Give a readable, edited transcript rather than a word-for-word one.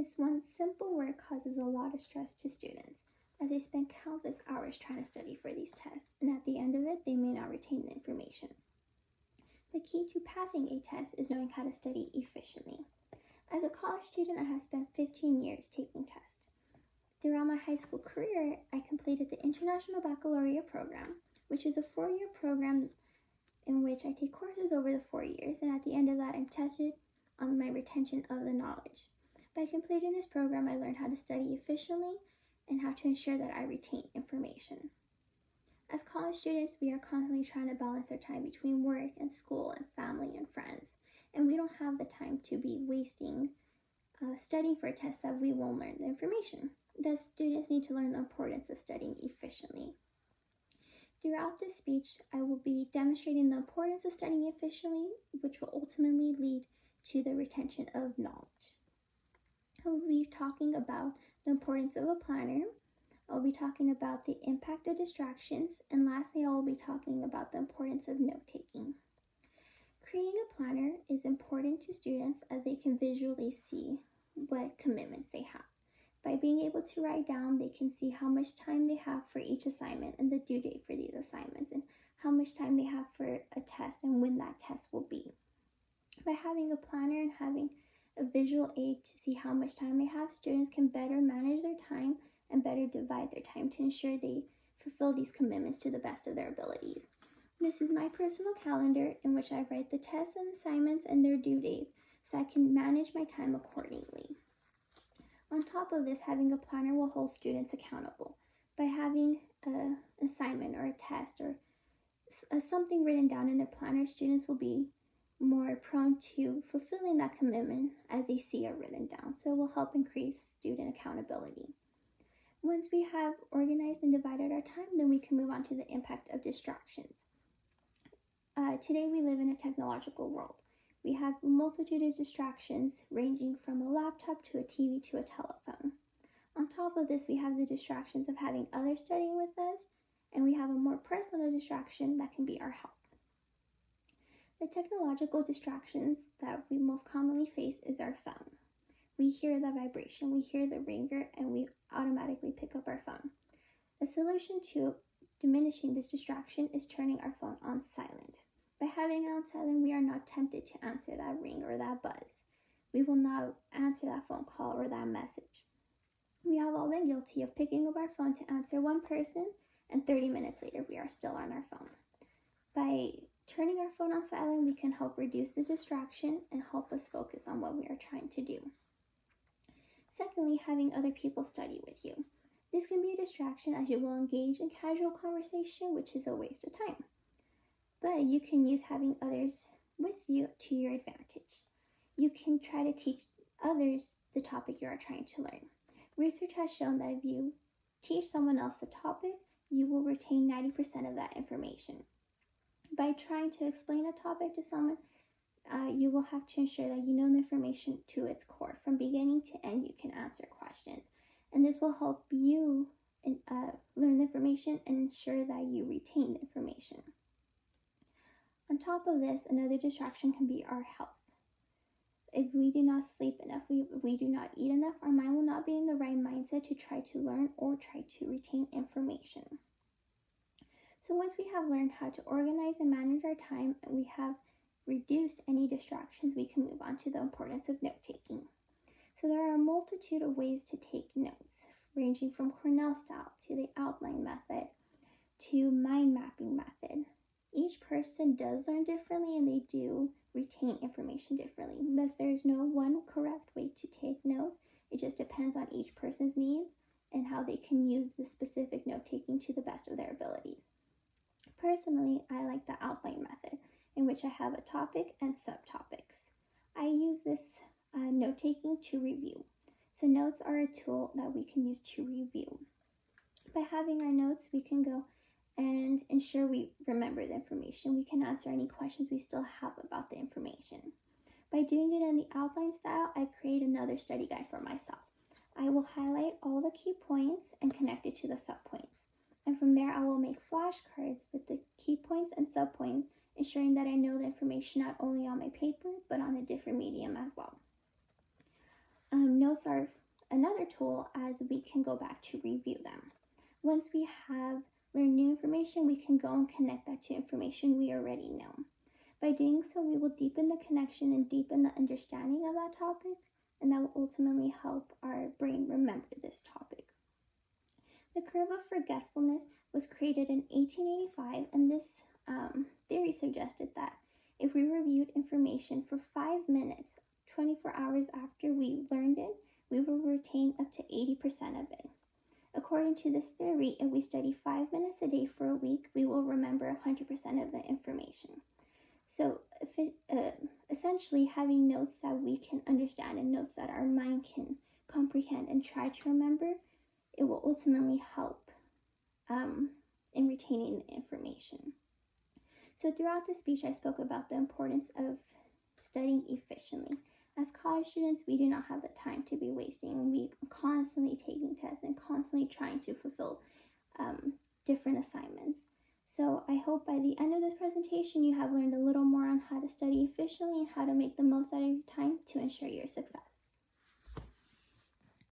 This one simple word causes a lot of stress to students, as they spend countless hours trying to study for these tests, and at the end of it, they may not retain the information. The key to passing a test is knowing how to study efficiently. As a college student, I have spent 15 years taking tests. Throughout my high school career, I completed the International Baccalaureate program, which is a 4-year program in which I take courses over the 4 years, and at the end of that, I'm tested on my retention of the knowledge. By completing this program, I learned how to study efficiently and how to ensure that I retain information. As college students, we are constantly trying to balance our time between work and school and family and friends, and we don't have the time to be wasting studying for a test that we won't learn the information. Thus, students need to learn the importance of studying efficiently. Throughout this speech, I will be demonstrating the importance of studying efficiently, which will ultimately lead to the retention of knowledge. I will be talking about the importance of a planner. I'll be talking about the impact of distractions, and lastly, I will be talking about the importance of note-taking. Creating a planner is important to students as they can visually see what commitments they have. By being able to write down, they can see how much time they have for each assignment and the due date for these assignments, and how much time they have for a test and when that test will be. By having a planner and having a visual aid to see how much time they have, students can better manage their time and better divide their time to ensure they fulfill these commitments to the best of their abilities. This is my personal calendar in which I write the tests and assignments and their due dates so I can manage my time accordingly. On top of this, having a planner will hold students accountable. By having an assignment or a test or something written down in their planner, students will be more prone to fulfilling that commitment as they see it written down. So it will help increase student accountability. Once we have organized and divided our time, then we can move on to the impact of distractions. Today we live in a technological world. We have a multitude of distractions ranging from a laptop to a TV to a telephone. On top of this, we have the distractions of having others studying with us, and we have a more personal distraction that can be our health. The technological distractions that we most commonly face is our phone. We hear the vibration, we hear the ringer, and we automatically pick up our phone. The solution to diminishing this distraction is turning our phone on silent. By having it on silent, we are not tempted to answer that ring or that buzz. We will not answer that phone call or that message. We have all been guilty of picking up our phone to answer one person, and 30 minutes later, we are still on our phone. By turning our phone on silent, we can help reduce the distraction and help us focus on what we are trying to do. Secondly, having other people study with you. This can be a distraction as you will engage in casual conversation, which is a waste of time. But you can use having others with you to your advantage. You can try to teach others the topic you are trying to learn. Research has shown that if you teach someone else a topic, you will retain 90% of that information. By trying to explain a topic to someone, you will have to ensure that you know the information to its core. From beginning to end, you can answer questions. And this will help you learn the information and ensure that you retain the information. On top of this, another distraction can be our health. If we do not sleep enough, if we do not eat enough, our mind will not be in the right mindset to try to learn or try to retain information. So once we have learned how to organize and manage our time, and we have reduced any distractions, we can move on to the importance of note-taking. So there are a multitude of ways to take notes, ranging from Cornell style to the outline method to mind mapping method. Each person does learn differently and they do retain information differently. Thus, there is no one correct way to take notes. It just depends on each person's needs and how they can use the specific note-taking to the best of their abilities. Personally, I like the outline method, in which I have a topic and subtopics. I use this note-taking to review. So notes are a tool that we can use to review. By having our notes, we can go and ensure we remember the information. We can answer any questions we still have about the information. By doing it in the outline style, I create another study guide for myself. I will highlight all the key points and connect it to the subpoints. And from there, I will make flashcards with the key points and subpoints, ensuring that I know the information not only on my paper, but on a different medium as well. Notes are another tool as we can go back to review them. Once we have learned new information, we can go and connect that to information we already know. By doing so, we will deepen the connection and deepen the understanding of that topic, and that will ultimately help our brain remember this topic. The curve of forgetfulness was created in 1885, and this theory suggested that if we reviewed information for 5 minutes, 24 hours after we learned it, we will retain up to 80% of it. According to this theory, if we study 5 minutes a day for a week, we will remember 100% of the information. So essentially, having notes that we can understand and notes that our mind can comprehend and try to remember, it will ultimately help in retaining the information. So throughout this speech, I spoke about the importance of studying efficiently. As college students, we do not have the time to be wasting. We are constantly taking tests and constantly trying to fulfill different assignments. So I hope by the end of this presentation, you have learned a little more on how to study efficiently and how to make the most out of your time to ensure your success.